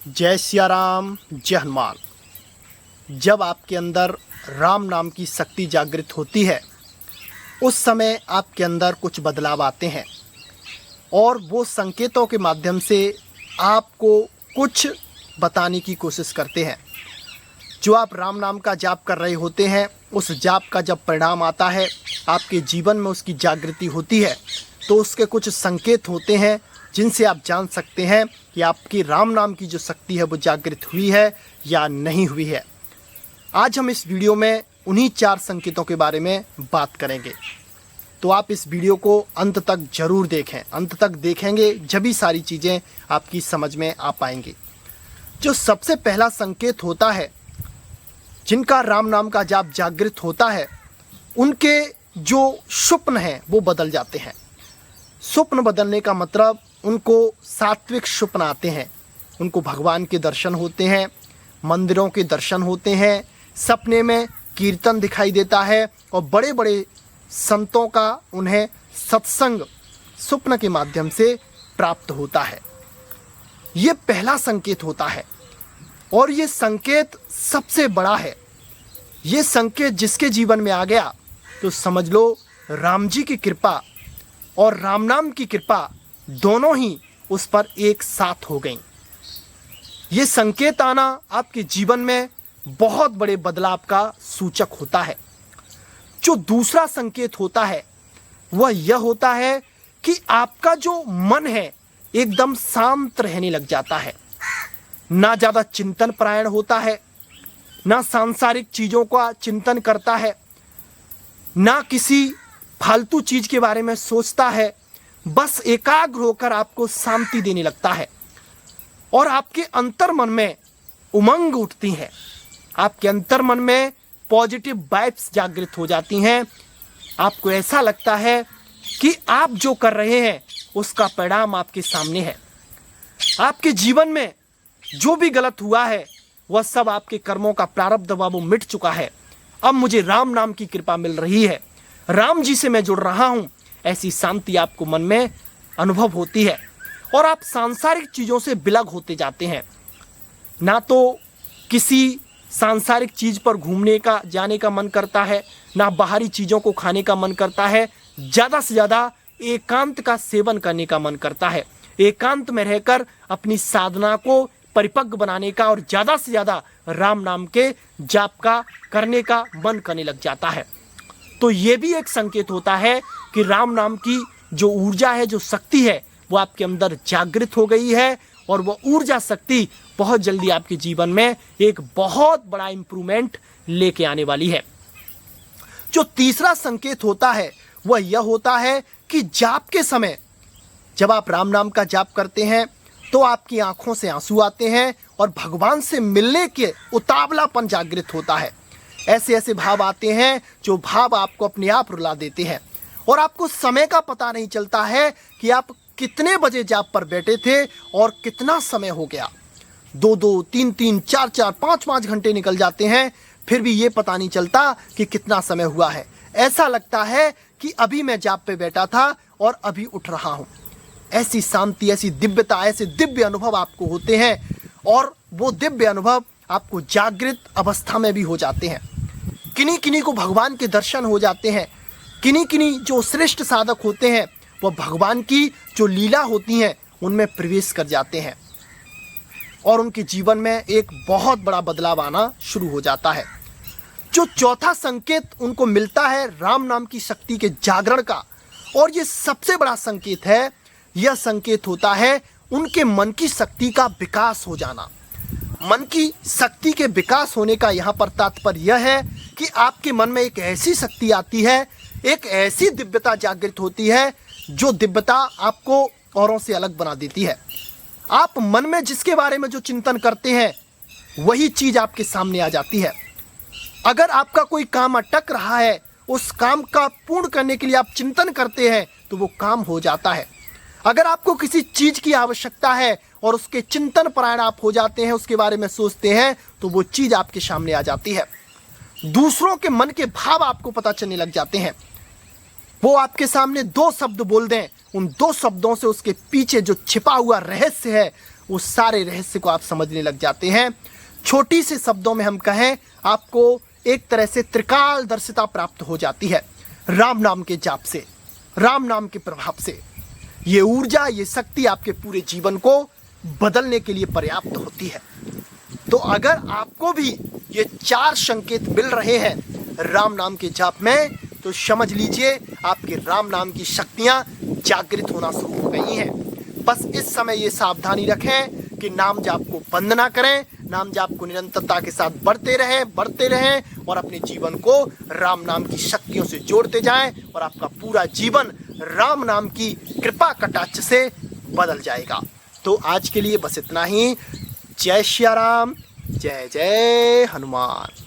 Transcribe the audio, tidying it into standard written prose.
जय सिया राम, जय हनुमान। जब आपके अंदर राम नाम की शक्ति जागृत होती है उस समय आपके अंदर कुछ बदलाव आते हैं और वो संकेतों के माध्यम से आपको कुछ बताने की कोशिश करते हैं। जो आप राम नाम का जाप कर रहे होते हैं उस जाप का जब परिणाम आता है, आपके जीवन में उसकी जागृति होती है, तो उसके कुछ संकेत होते हैं जिनसे आप जान सकते हैं कि आपकी राम नाम की जो शक्ति है वो जागृत हुई है या नहीं हुई है। आज हम इस वीडियो में उन्हीं 4 संकेतों के बारे में बात करेंगे, तो आप इस वीडियो को अंत तक जरूर देखें। अंत तक देखेंगे जब ही सारी चीज़ें आपकी समझ में आ पाएंगी। जो सबसे पहला संकेत होता है, जिनका राम नाम का जाप जागृत होता है, उनके जो स्वप्न हैं वो बदल जाते हैं। स्वप्न बदलने का मतलब उनको सात्विक स्वप्न आते हैं, उनको भगवान के दर्शन होते हैं, मंदिरों के दर्शन होते हैं, सपने में कीर्तन दिखाई देता है और बड़े बड़े संतों का उन्हें सत्संग स्वप्न के माध्यम से प्राप्त होता है। ये पहला संकेत होता है और ये संकेत सबसे बड़ा है। ये संकेत जिसके जीवन में आ गया तो समझ लो राम जी की कृपा और राम नाम की कृपा दोनों ही उस पर एक साथ हो गई। ये संकेत आना आपके जीवन में बहुत बड़े बदलाव का सूचक होता है। जो दूसरा संकेत होता है वह यह होता है कि आपका जो मन है एकदम शांत रहने लग जाता है। ना ज़्यादा चिंतन परायण होता है, ना सांसारिक चीज़ों का चिंतन करता है, ना किसी फालतू चीज़ के बारे में सोचता है। बस एकाग्र होकर आपको शांति देने लगता है और आपके अंतर मन में उमंग उठती है। आपके अंतर मन में पॉजिटिव वाइब्स जागृत हो जाती हैं। आपको ऐसा लगता है कि आप जो कर रहे हैं उसका परिणाम आपके सामने है। आपके जीवन में जो भी गलत हुआ है वह सब आपके कर्मों का प्रारब्ध वो मिट चुका है। अब मुझे राम नाम की कृपा मिल रही है, राम जी से मैं जुड़ रहा हूं। ऐसी शांति आपको मन में अनुभव होती है और आप सांसारिक चीज़ों से विलग होते जाते हैं। ना तो किसी सांसारिक चीज़ पर घूमने का जाने का मन करता है, ना बाहरी चीज़ों को खाने का मन करता है। ज़्यादा से ज़्यादा एकांत का सेवन करने का मन करता है। एकांत में रहकर अपनी साधना को परिपक्व बनाने का और ज़्यादा से ज़्यादा राम नाम के जाप का करने का मन करने लग जाता है। तो ये भी एक संकेत होता है कि राम नाम की जो ऊर्जा है, जो शक्ति है, वो आपके अंदर जागृत हो गई है और वो ऊर्जा शक्ति बहुत जल्दी आपके जीवन में एक बहुत बड़ा इंप्रूवमेंट लेके आने वाली है। जो तीसरा संकेत होता है वह यह होता है कि जाप के समय जब आप राम नाम का जाप करते हैं तो आपकी आंखों से आंसू आते हैं और भगवान से मिलने के उतावलापन जागृत होता है। ऐसे ऐसे भाव आते हैं जो भाव आपको अपने आप रुला देते हैं और आपको समय का पता नहीं चलता है कि आप कितने बजे जाप पर बैठे थे और कितना समय हो गया। 2-2, 3-3, 4-4, 5-5 घंटे निकल जाते हैं, फिर भी ये पता नहीं चलता कि कितना समय हुआ है। ऐसा लगता है कि अभी मैं जाप पे बैठा था और अभी उठ रहा हूँ। ऐसी शांति, ऐसी दिव्यता, ऐसे दिव्य अनुभव आपको होते हैं और वो दिव्य अनुभव आपको जागृत अवस्था में भी हो जाते हैं। किन्हीं किन्हीं को भगवान के दर्शन हो जाते हैं। किन्हीं किन्हीं जो श्रेष्ठ साधक होते हैं वह भगवान की जो लीला होती हैं उनमें प्रवेश कर जाते हैं और उनके जीवन में एक बहुत बड़ा बदलाव आना शुरू हो जाता है। जो चौथा संकेत उनको मिलता है राम नाम की शक्ति के जागरण का, और ये सबसे बड़ा संकेत है, यह संकेत होता है उनके मन की शक्ति का विकास हो जाना। मन की शक्ति के विकास होने का यहाँ पर तात्पर्य यह है कि आपके मन में एक ऐसी शक्ति आती है, एक ऐसी दिव्यता जागृत होती है जो दिव्यता आपको औरों से अलग बना देती है। आप मन में जिसके बारे में जो चिंतन करते हैं वही चीज आपके सामने आ जाती है। अगर आपका कोई काम अटक रहा है, उस काम का पूर्ण करने के लिए आप चिंतन करते हैं तो वो काम हो जाता है। अगर आपको किसी चीज की आवश्यकता है और उसके चिंतन परायण आप हो जाते हैं, उसके बारे में सोचते हैं, तो वो चीज आपके सामने आ जाती है। दूसरों के मन के भाव आपको पता चलने लग जाते हैं। वो आपके सामने 2 शब्द बोल दें, उन 2 शब्दों से उसके पीछे जो छिपा हुआ रहस्य है वो सारे रहस्य को आप समझने लग जाते हैं। छोटी से शब्दों में हम कहें, आपको एक तरह से त्रिकालदर्शिता प्राप्त हो जाती है राम नाम के जाप से, राम नाम के प्रभाव से। ये ऊर्जा, ये शक्ति आपके पूरे जीवन को बदलने के लिए पर्याप्त होती है। तो अगर आपको भी ये 4 संकेत मिल रहे हैं राम नाम के जाप में, तो समझ लीजिए आपके राम नाम की शक्तियां जागृत होना शुरू हो गई हैं। बस इस समय ये सावधानी रखें कि नाम जाप को बंद ना करें, नाम जाप को निरंतरता के साथ बढ़ते रहें और अपने जीवन को राम नाम की शक्तियों से जोड़ते जाएं और आपका पूरा जीवन राम नाम की कृपा कटाक्ष से बदल जाएगा। तो आज के लिए बस इतना ही। जय श्री राम, जय जय हनुमान।